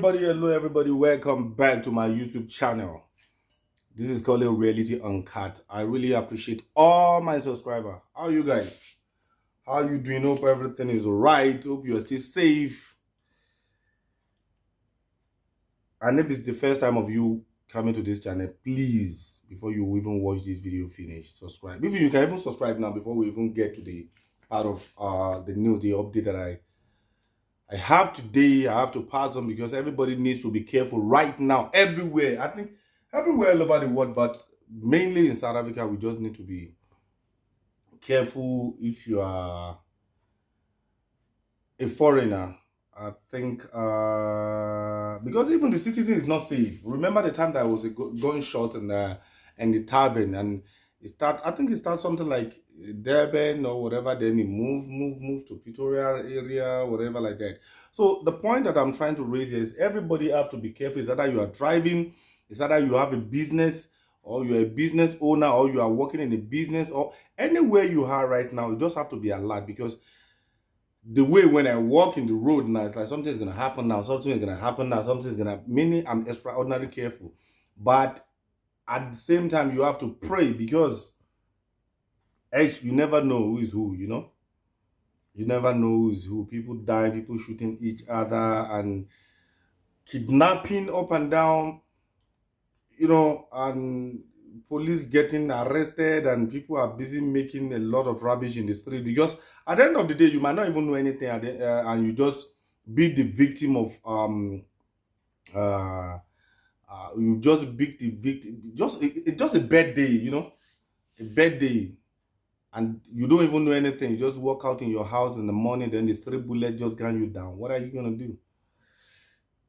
Hello everybody, welcome back to my YouTube channel. This is called Reality Uncut. I really appreciate all my subscribers. How are you guys? How are you doing? Hope everything is alright. Hope you're still safe. And if it's the first time of you coming to this channel, please, before you even watch this video finish, subscribe. Maybe you can even subscribe now before we even get to the part of the news, the update that I have today. I have to pass on because everybody needs to be careful right now, everywhere. I think everywhere all over the world, but mainly in South Africa, we just need to be careful if you are a foreigner. I think because even the citizen is not safe. Remember the time that was a gunshot in the tavern, and I think it started something like Durban or whatever. Then it moved to Pretoria area, whatever like that. So the point that I'm trying to raise here is everybody have to be careful. Is either you are driving, is either you have a business, or you're a business owner, or you are working in a business, or anywhere you are right now. You just have to be alert because the way when I walk in the road now, it's like something's gonna happen now, something is gonna happen now, something's gonna, meaning I'm extraordinarily careful. But at the same time, you have to pray because you never know who is who, you know? You never know who is who. People dying, people shooting each other, and kidnapping up and down, and police getting arrested, and people are busy making a lot of rubbish in the street because at the end of the day, you might not even know anything, and you just be the victim of uh, you just be the victim. It's just a bad day, a bad day, and you don't even know anything. You just walk out in your house in the morning, then the stray bullet just gun you down. What are you gonna do?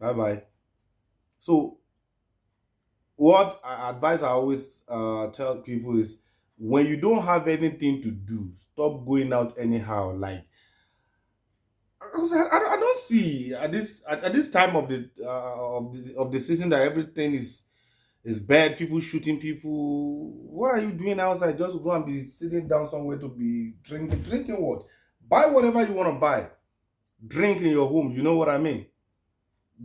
Bye bye. So what advice I always tell people is when you don't have anything to do, stop going out anyhow. Like I don't see at this time of the season that everything is bad. People shooting people. What are you doing outside? Just go and be sitting down somewhere to be drinking. Drinking what? Buy whatever you want to buy. Drink in your home. You know what I mean?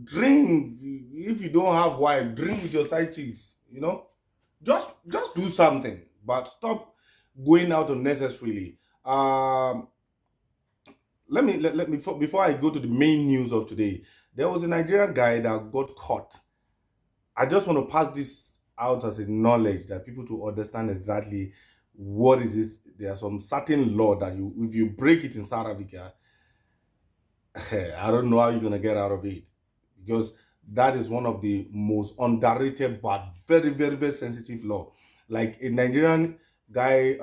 Drink. If you don't have wife, drink with your side chicks. Just do something, but stop going out unnecessarily. Let me before I go to the main news of today. There was a Nigerian guy that got caught. I just want to pass this out as a knowledge that people to understand exactly what it is. There are some certain law that if you break it in South Africa, I don't know how you're gonna get out of it because that is one of the most underrated but very, very, very sensitive law. Like a Nigerian guy,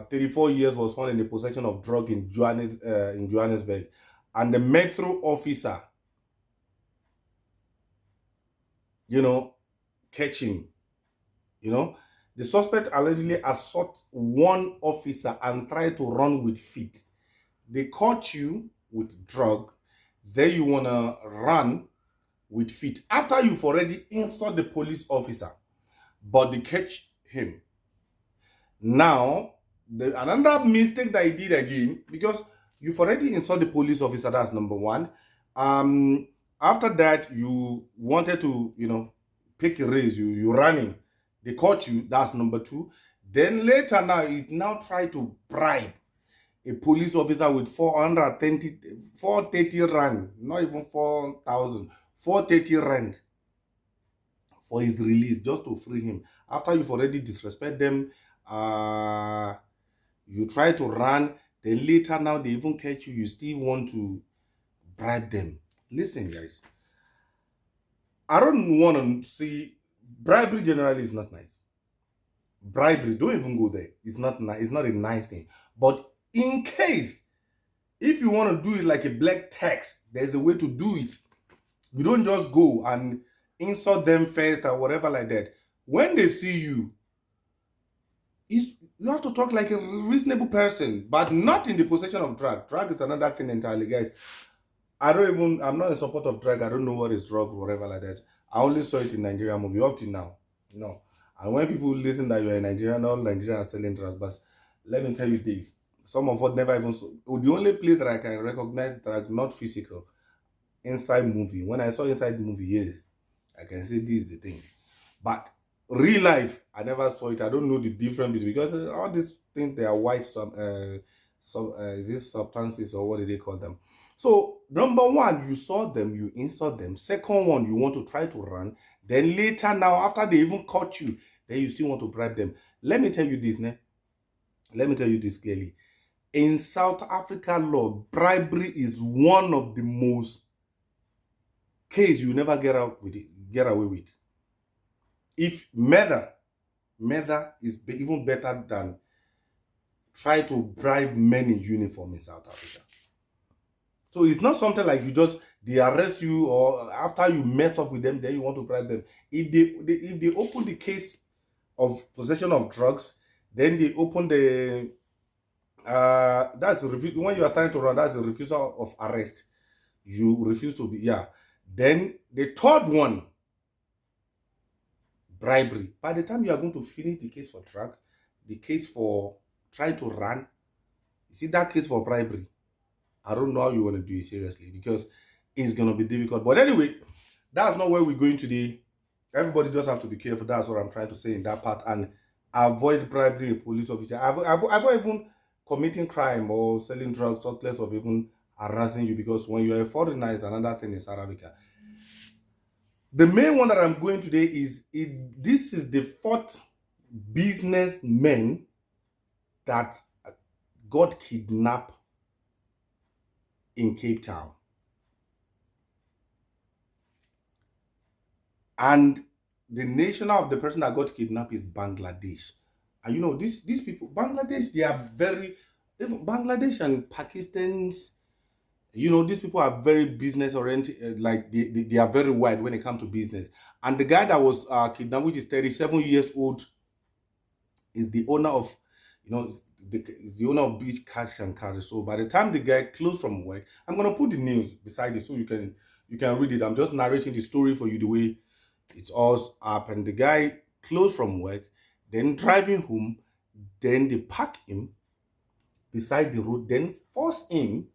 34 years, was found in the possession of drug in Johannesburg, and the metro officer, catch him. The suspect allegedly assault one officer and tried to run with feet. They caught you with drug, then you wanna run with feet after you've already insult the police officer, but they catch him. Now, another mistake that he did again, because you've already insulted the police officer, that's number one. After that, you wanted to, pick a race, you running, they caught you, that's number two. Then later now, he's now trying to bribe a police officer with 430 rand, not even 4,000, 430 rand for his release, just to free him. After you've already disrespect them, you try to run, then later now they even catch you, you still want to bribe them. Listen, guys, I don't want to see bribery. Generally is not nice. Bribery, don't even go there. It's not nice. It's not a nice thing. But in case, if you want to do it like a black tax, there's a way to do it. You don't just go and insult them first or whatever like that. When they see you, you have to talk like a reasonable person, but not in the possession of drug. Drug is another thing entirely, guys. I'm not in support of drug. I don't know what is drug or whatever like that. I only saw it in Nigerian movie up till now. And when people listen that you're a Nigerian, all Nigerians are selling drugs. But let me tell you this. Some of us never even saw. The only place that I can recognize drug, not physical, inside movie. When I saw inside movie, yes, I can say this is the thing. But real life, I never saw it. I don't know the difference between, because all these things, they are white is this substances, or what do they call them? So number one, you saw them, you insult them. Second one, you want to try to run. Then later, now after they even caught you, then you still want to bribe them. Let me tell you this, ne? Let me tell you this clearly. In South Africa law, bribery is one of the most case you never get away with. If murder is even better than try to bribe men in uniform in South Africa. So it's not something like they arrest you, or after you messed up with them, then you want to bribe them. If they open the case of possession of drugs, then they open the that's when you are trying to run, that's the refusal of arrest. You refuse to be, yeah. Then the third one, bribery. By the time you are going to finish the case for drug, the case for trying to run, you see that case for bribery, I don't know how you want to do it seriously, because it's going to be difficult. But anyway, that's not where we're going today. Everybody just have to be careful. That's what I'm trying to say in that part. And avoid bribing a police officer. Avoid even committing crime or selling drugs, or less of even harassing you, because when you're a foreigner, it's another thing in South Africa. The main one that I'm going today is, this is the fourth businessman that got kidnapped in Cape Town. And the nation of the person that got kidnapped is Bangladesh. And you know, these people, Bangladesh, they are very, Bangladesh and Pakistan's, you know, these people are very business oriented, like they are very wide when it comes to business. And the guy that was kidnapped, which is 37 years old, is the owner of, you know, is the owner of Beach Cash and Carry. So by the time the guy closed from work, I'm gonna put the news beside it so you can read it. I'm just narrating the story for you the way it's all up. And the guy closed from work, then driving home, then they park him beside the road, then force him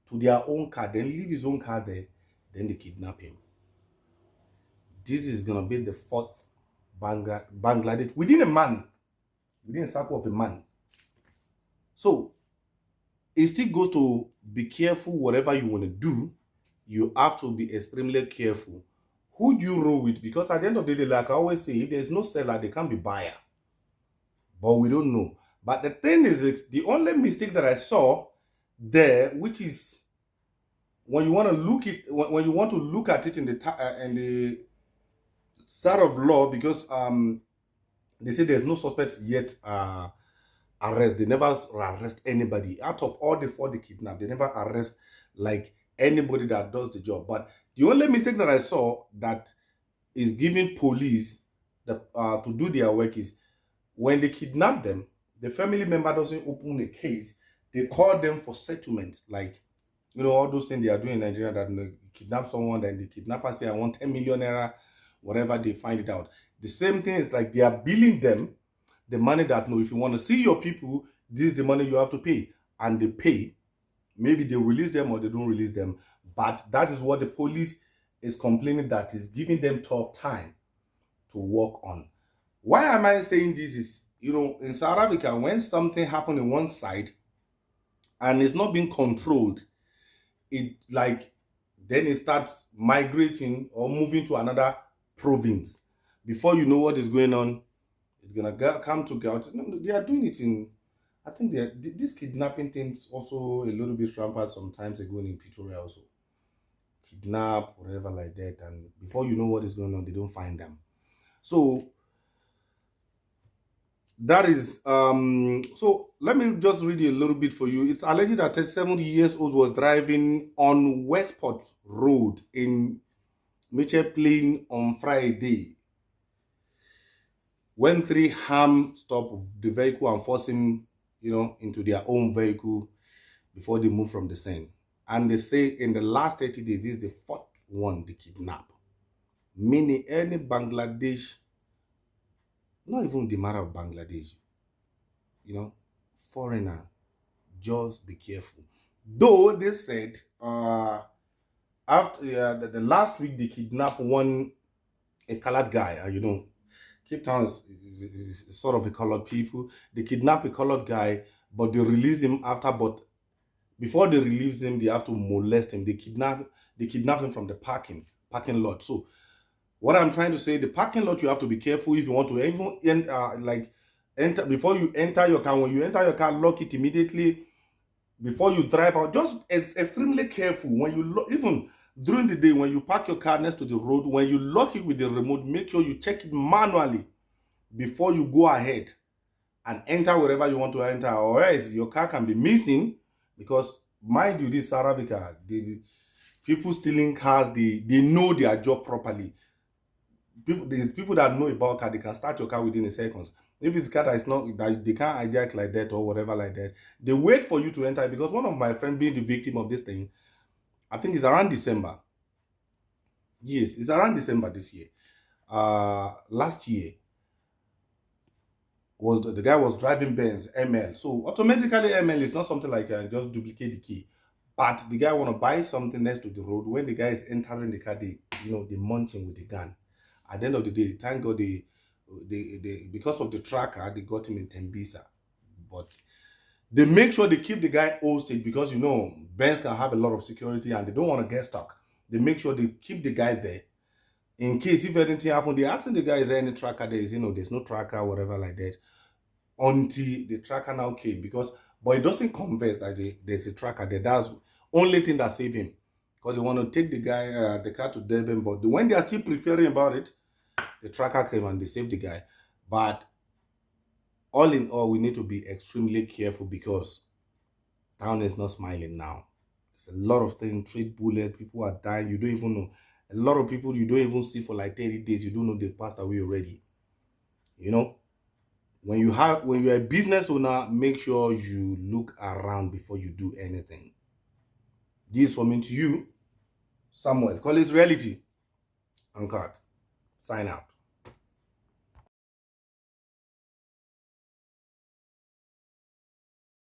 to their own car, then leave his own car there, then they kidnap him. This is gonna be the fourth Bangladesh within a month, within a circle of a month. So it still goes to be careful. Whatever you want to do, you have to be extremely careful who do you roll with, because at the end of the day, like I always say, if there's no seller, there can't be buyer. But we don't know. But the thing is, the only mistake that I saw there, which is when you want to look at it in the side of law, because they say there's no suspects yet arrest. They never arrest anybody. Out of all the four they kidnapped, they never arrest like anybody that does the job. But the only mistake that I saw that is giving police to do their work is, when they kidnap them, the family member doesn't open a case. They call them for settlement. Like, you know, all those things they are doing in Nigeria, that they kidnap someone, then the kidnapper say, I want 10 million naira, whatever, they find it out. The same thing is like they are billing them the money that, no, if you want to see your people, this is the money you have to pay. And they pay. Maybe they release them or they don't release them. But that is what the police is complaining, that is giving them tough time to work on. Why am I saying this is, you know, in South Africa, when something happened in one side and it's not being controlled, it like, then it starts migrating or moving to another province. Before you know what is going on, it's gonna come to get. No, they are doing it in. I think this kidnapping things also a little bit rampant sometimes ago in Pretoria also. Kidnap, whatever like that, and before you know what is going on, they don't find them. So that is so let me just read a little bit for you. It's alleged that 37 years old was driving on Westport Road in Mitchell Plain on Friday when three armed stopped the vehicle and forced him, you know, into their own vehicle before they move from the scene. And they say in the last 30 days, this is the fourth one they kidnap. Meaning any Bangladesh, not even the matter of Bangladesh, you know, foreigner, just be careful. Though they said after the last week they kidnapped a colored guy, and Cape Town is sort of a colored people. They kidnap a colored guy, but they release him after. But before they release him, they have to molest him. They kidnap him from the parking lot. So what I'm trying to say, the parking lot, you have to be careful if you want to even enter. Before you enter your car. When you enter your car, lock it immediately before you drive out. Just extremely careful when you even during the day when you park your car next to the road. When you lock it with the remote, make sure you check it manually before you go ahead and enter wherever you want to enter, or else your car can be missing. Because mind you, this South Africa, the people stealing cars, they know their job properly. There's people that know about car, they can start your car within a seconds. If it's car that is not, that they can't hijack like that or whatever like that, they wait for you to enter. Because one of my friends being the victim of this thing, I think it's around December. Yes, it's around December this year. Last year was the guy was driving Benz ML. So automatically ML is not something like just duplicate the key. But the guy want to buy something next to the road. When the guy is entering the car, they munch him with the gun. At the end of the day, thank God they because of the tracker, they got him in Tembisa. But they make sure they keep the guy hostage, because Benz can have a lot of security and they don't want to get stuck. They make sure they keep the guy there in case if anything happens. They asking the guy, is there any tracker there? There's no tracker, whatever like that. Until the tracker now came, but it doesn't converse that there's a tracker there. That's only thing that saved him, because they want to take the car to Durban. But when they are still preparing about it, the tracker came and they saved the guy. But all in all, we need to be extremely careful, because town is not smiling now. There's a lot of things, trade bullet, people are dying. You don't even know. A lot of people you don't even see for like 30 days. You don't know they've passed away already. When you're a business owner, make sure you look around before you do anything. This is from me to you, Samuel. KOLE'S Reality. Uncut. Sign out.